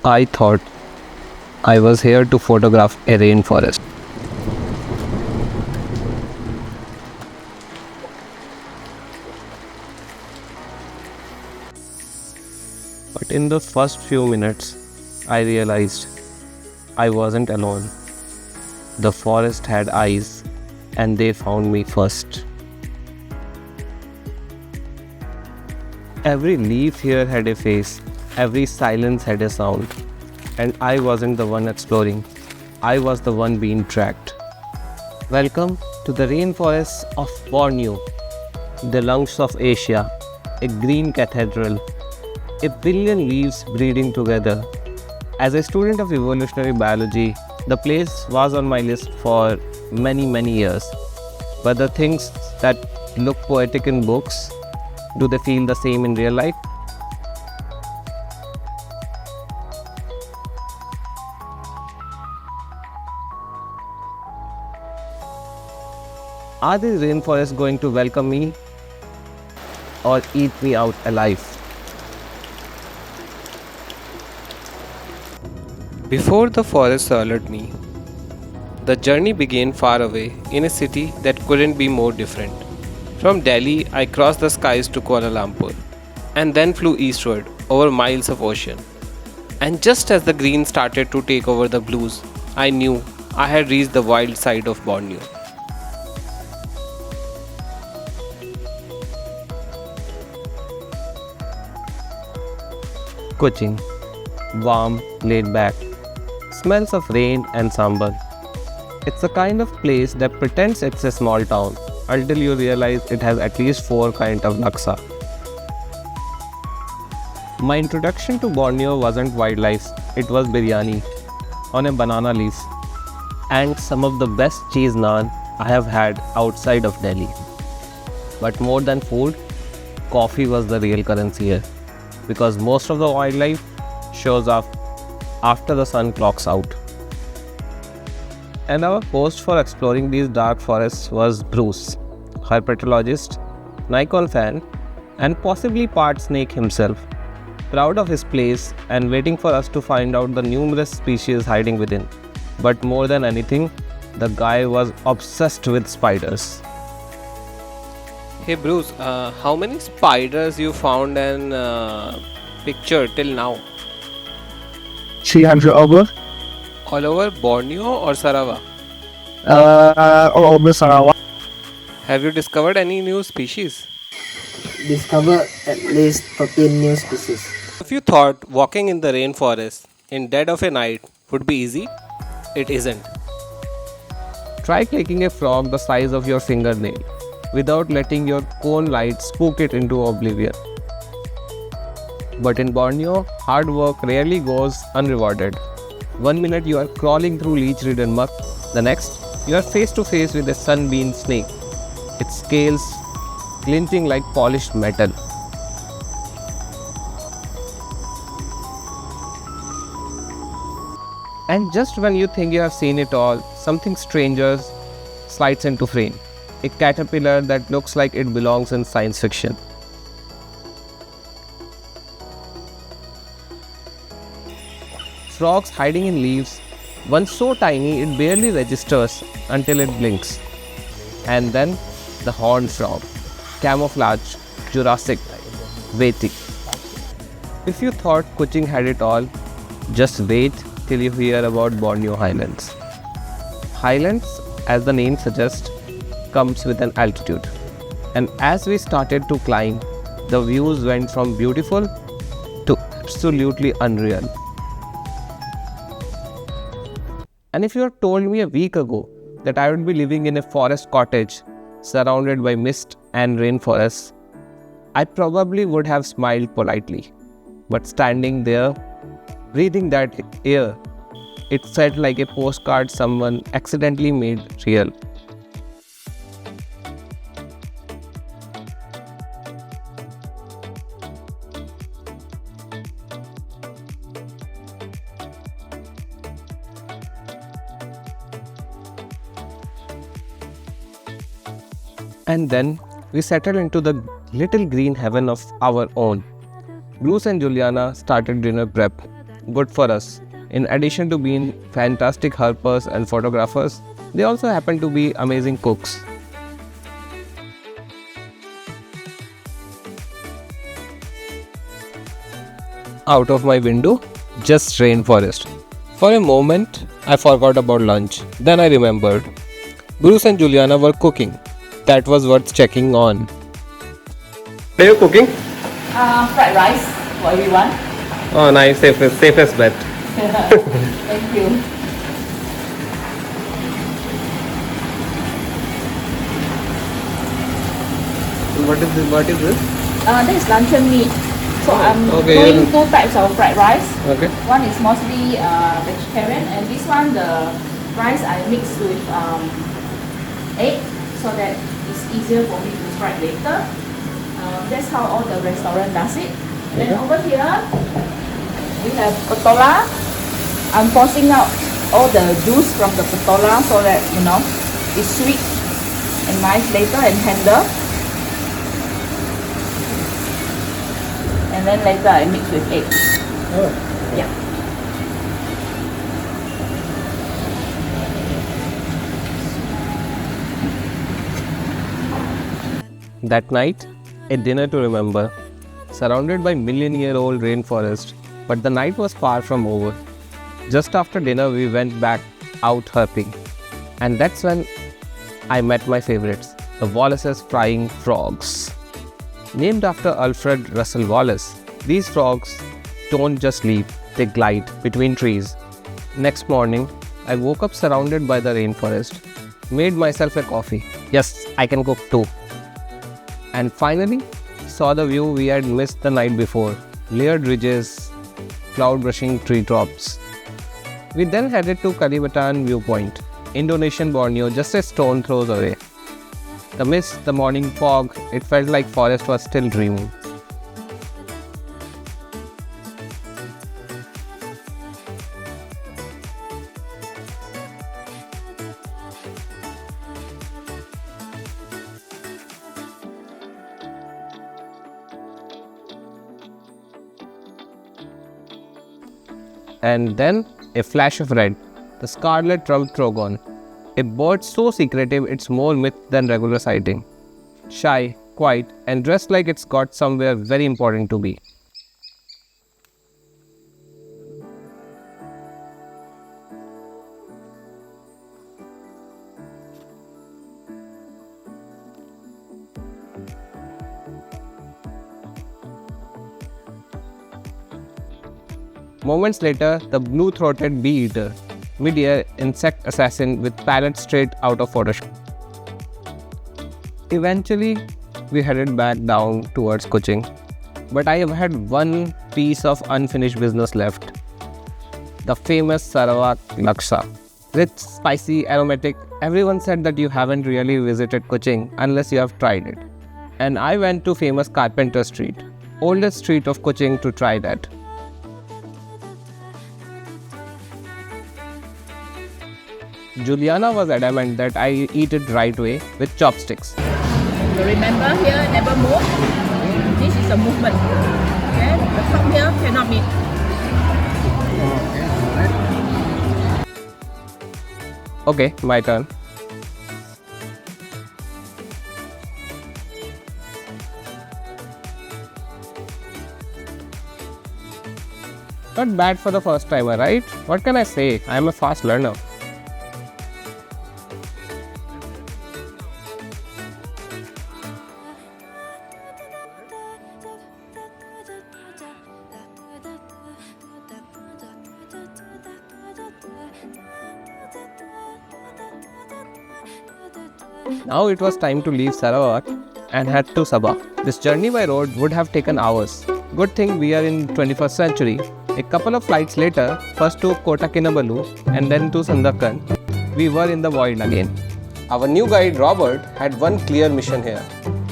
I thought I was here to photograph a rainforest. But in the first few minutes, I realized I wasn't alone. The forest had eyes, and they found me first. Every leaf here had a face, every silence had a sound. And I wasn't the one exploring, I was the one being tracked. Welcome to the rainforests of Borneo, the lungs of Asia, a green cathedral, a billion leaves breathing together. As a student of evolutionary biology, the place was on my list for many years. But the things that look poetic in books, do they feel the same in real life? Are these rainforests going to welcome me or eat me out alive? Before the forest swallowed me, the journey began far away in a city that couldn't be more different. From Delhi, I crossed the skies to Kuala Lumpur and then flew eastward over miles of ocean. And just as the green started to take over the blues, I knew I had reached the wild side of Borneo. Kuching, warm, laid back, smells of rain and sambar. It's the kind of place that pretends it's a small town until you realize it has at least four kinds of laksa. My introduction to Borneo wasn't wildlife, it was biryani on a banana leaf and some of the best cheese naan I have had outside of Delhi. But more than food, coffee was the real currency here because most of the wildlife shows up after the sun clocks out. And our host for exploring these dark forests was Bruce, herpetologist, Nikon fan, and possibly part snake himself, proud of his place and waiting for us to find out the numerous species hiding within. But more than anything, the guy was obsessed with spiders. Hey Bruce, how many spiders you found and pictured till now? 300 over. All over Borneo or Sarawak? All over Sarawak. Have you discovered any new species? Discover at least 13 new species. If you thought walking in the rainforest in dead of a night would be easy, it isn't. Try clicking a frog the size of your fingernail without letting your cone light spook it into oblivion. But in Borneo, hard work rarely goes unrewarded. One minute you are crawling through leech-ridden muck, the next you are face to face with a sunbeam snake, its scales glinting like polished metal. And just when you think you have seen it all, something stranger slides into frame. A caterpillar that looks like it belongs in science fiction. Frogs hiding in leaves, one so tiny it barely registers until it blinks. And then the horned frog, camouflage, Jurassic, waiting. If you thought Kuching had it all, just wait till you hear about Borneo highlands. Highlands, as the name suggests, comes with an altitude. And as we started to climb, the views went from beautiful to absolutely unreal. And if you had told me a week ago that I would be living in a forest cottage surrounded by mist and rainforests, I probably would have smiled politely. But standing there, breathing that air, it felt like a postcard someone accidentally made real. And then we settled into the little green heaven of our own. Bruce and Juliana started dinner prep, good for us. In addition to being fantastic herpers and photographers, they also happen to be amazing cooks. Out of my window, just rainforest. For a moment, I forgot about lunch. Then I remembered. Bruce and Juliana were cooking. That was worth checking on. Are you cooking? Fried rice for everyone. Oh, nice. Safest bet. Thank you. What is this? This is luncheon meat. So I'm okay, doing two types of fried rice. Okay. One is mostly vegetarian, and this one the rice I mix with egg so that it's easier for me to fry later. That's how all the restaurant does it. Then over here we have patola. I'm forcing out all the juice from the patola so that it's sweet and nice later and tender. And then later I mix with eggs. Oh. Yeah. That night, a dinner to remember, surrounded by million-year-old rainforest, but the night was far from over. Just after dinner, we went back out herping, and that's when I met my favorites, the Wallace's flying frogs. Named after Alfred Russel Wallace, these frogs don't just leap, they glide between trees. Next morning, I woke up surrounded by the rainforest, made myself a coffee. Yes, I can cook too. And finally, saw the view we had missed the night before, layered ridges, cloud brushing treetops. We then headed to Kalibatan viewpoint, Indonesian Borneo, just a stone throws away. The mist, the morning fog, it felt like forest was still dreaming. And then a flash of red, the scarlet-rumped trogon, a bird so secretive it's more myth than regular sighting. Shy, quiet, and dressed like it's got somewhere very important to be. Moments later, the blue-throated bee-eater, mid-air insect assassin with palette straight out of Photoshop. Eventually, we headed back down towards Kuching, but I have had one piece of unfinished business left. The famous Sarawak laksa. Rich, spicy, aromatic. Everyone said that you haven't really visited Kuching unless you have tried it. And I went to famous Carpenter Street, oldest street of Kuching, to try that. Juliana was adamant that I eat it right way with chopsticks. Remember here, never move. This is a movement. Okay, the top here cannot meet. Okay, my turn. Not bad for the first timer, right? What can I say? I am a fast learner. Now it was time to leave Sarawak and head to Sabah. This journey by road would have taken hours. Good thing we are in 21st century. A couple of flights later, first to Kota Kinabalu and then to Sandakan, we were in the void again. Our new guide Robert had one clear mission here: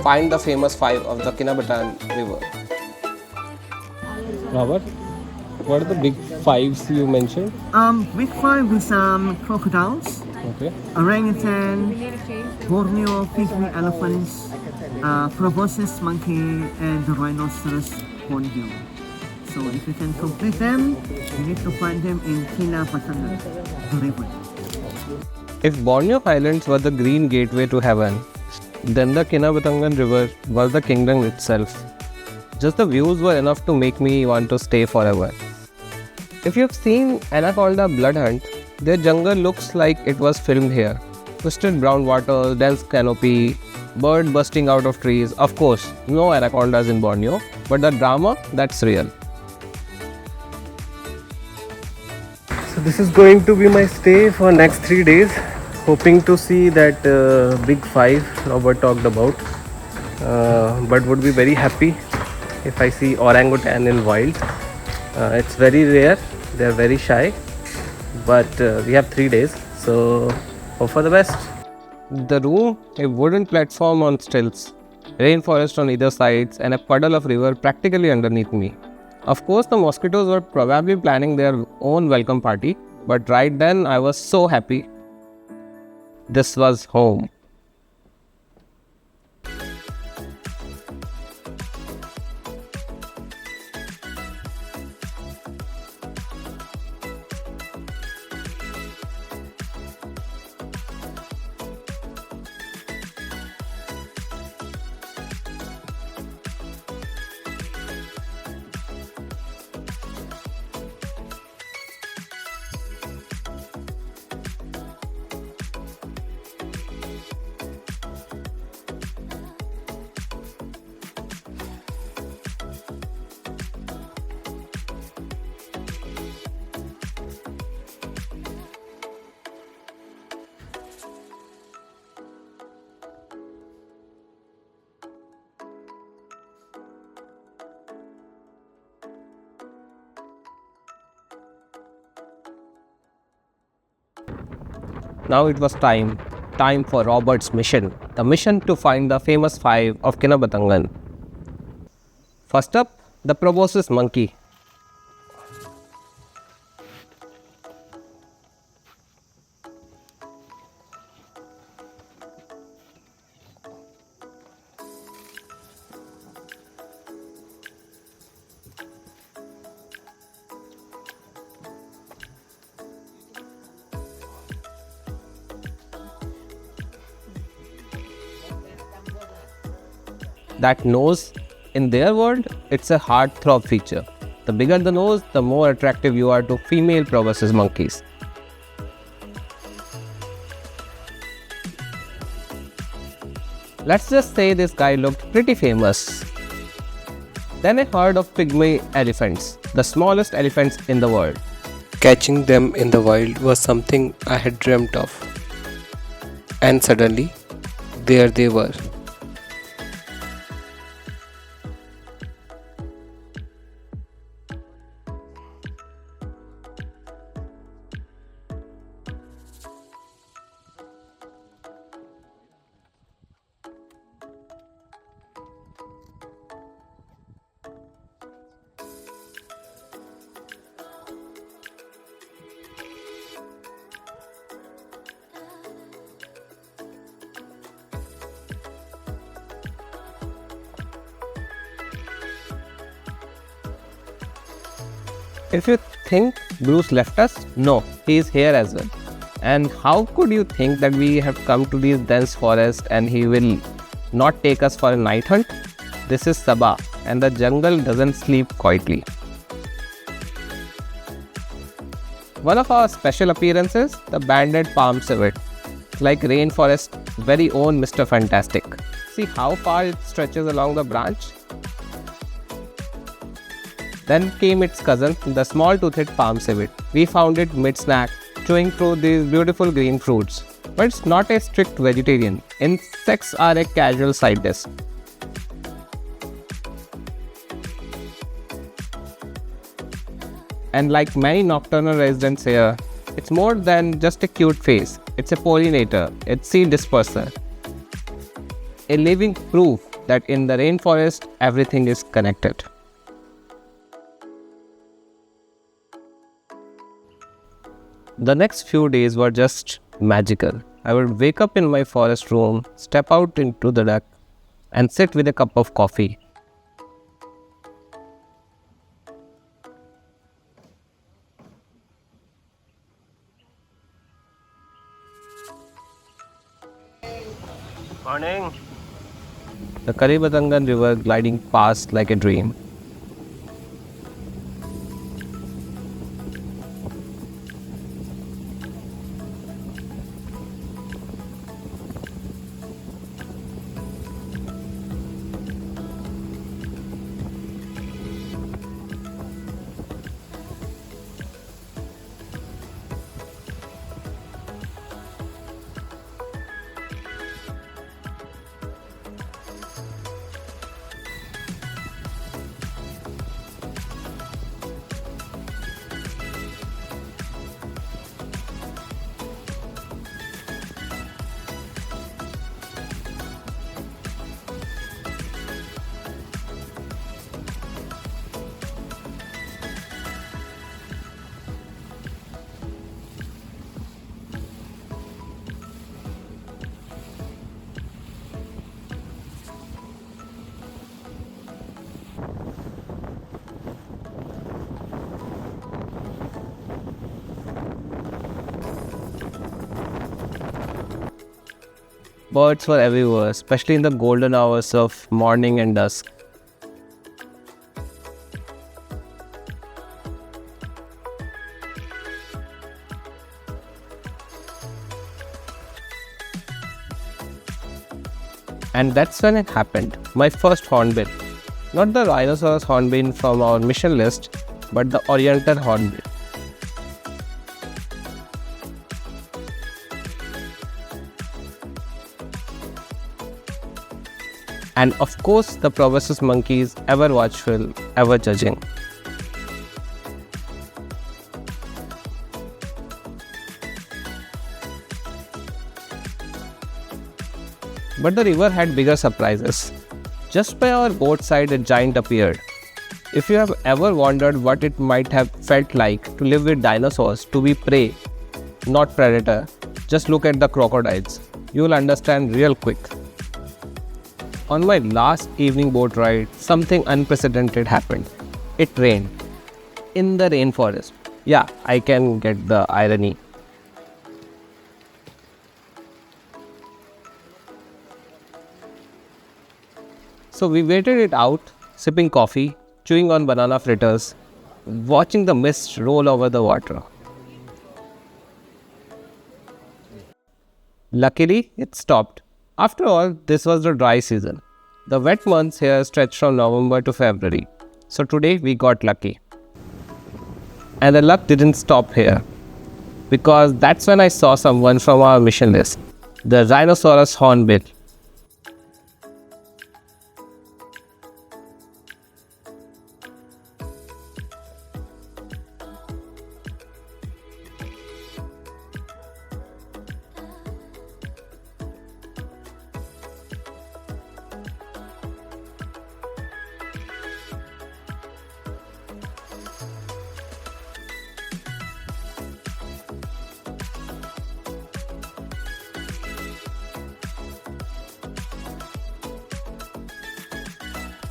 find the famous five of the Kinabatangan river. Robert, what are the big fives you mentioned? We find with crocodiles, Okay. orangutan, Borneo pygmy elephants, proboscis monkey, and the rhinoceros hornbill. So if you can complete them, you need to find them in Kinabatangan, the river. If Borneo Highlands were the green gateway to heaven, then the Kinabatangan river was the kingdom itself. Just the views were enough to make me want to stay forever. If you've seen Anaconda Blood Hunt, their jungle looks like it was filmed here. Twisted brown water, dense canopy, bird bursting out of trees. Of course, no anacondas in Borneo, but the drama, that's real. So this is going to be my stay for next 3 days. Hoping to see that big five Robert talked about. But would be very happy if I see orangutan in wild. It's very rare, they're very shy. But we have 3 days, so hope for the best. The room, a wooden platform on stilts, rainforest on either sides, and a puddle of river practically underneath me. Of course, the mosquitoes were probably planning their own welcome party, but right then I was so happy. This was home. Now it was time for Robert's mission. The mission to find the famous five of Kinabatangan. First up, the proboscis monkey. That nose, in their world, it's a heartthrob feature. The bigger the nose, the more attractive you are to female proboscis monkeys. Let's just say this guy looked pretty famous. Then a herd of pygmy elephants, the smallest elephants in the world. Catching them in the wild was something I had dreamt of. And suddenly, there they were. If you think Bruce left us, no, he is here as well. And how could you think that we have come to these dense forests and he will not take us for a night hunt? This is Sabah and the jungle doesn't sleep quietly. One of our special appearances, the banded palm civet, like Rainforest's very own Mr. Fantastic. See how far it stretches along the branch? Then came its cousin, the small-toothed palm civet. We found it mid-snack, chewing through these beautiful green fruits. But it's not a strict vegetarian. Insects are a casual side dish. And like many nocturnal residents here, it's more than just a cute face. It's a pollinator, a seed disperser. A living proof that in the rainforest, everything is connected. The next few days were just magical. I would wake up in my forest room, step out into the dark, and sit with a cup of coffee. Morning. The Kinabatangan river gliding past like a dream. Birds were everywhere, especially in the golden hours of morning and dusk. And that's when it happened. My first hornbill. Not the rhinoceros hornbill from our mission list, but the oriental hornbill. And of course, the proboscis monkeys, ever watchful, ever judging. But the river had bigger surprises. Just by our boat side, a giant appeared. If you have ever wondered what it might have felt like to live with dinosaurs, to be prey, not predator, just look at the crocodiles. You will understand real quick. On my last evening boat ride, something unprecedented happened. It rained. In the rainforest. Yeah, I can get the irony. So we waited it out, sipping coffee, chewing on banana fritters, watching the mist roll over the water. Luckily, it stopped. After all, this was the dry season. The wet months here stretch from November to February. So today we got lucky. And the luck didn't stop here. Because that's when I saw someone from our mission list. The rhinoceros hornbill.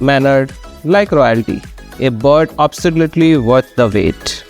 Mannered like royalty, a bird absolutely worth the wait.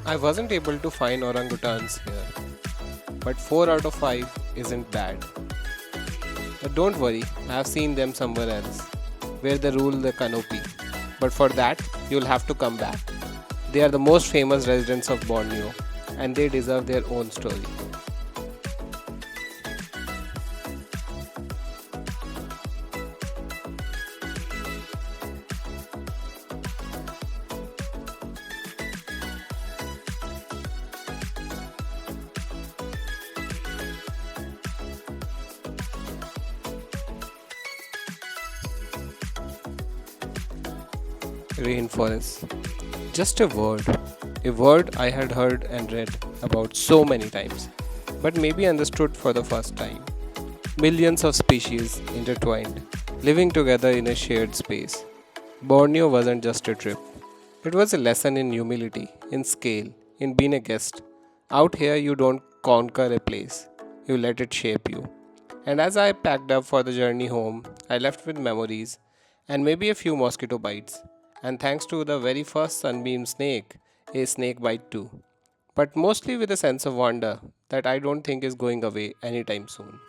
I wasn't able to find orangutans here, but 4 out of 5 isn't bad. But don't worry, I have seen them somewhere else, where they rule the canopy. But for that, you'll have to come back. They are the most famous residents of Borneo, and they deserve their own story. Rainforests. Just a word I had heard and read about so many times, but maybe understood for the first time. Millions of species intertwined, living together in a shared space. Borneo wasn't just a trip, it was a lesson in humility, in scale, in being a guest. Out here, you don't conquer a place, you let it shape you. And as I packed up for the journey home, I left with memories and maybe a few mosquito bites. And thanks to the very first sunbeam snake, a snake bite too. But mostly with a sense of wonder that I don't think is going away anytime soon.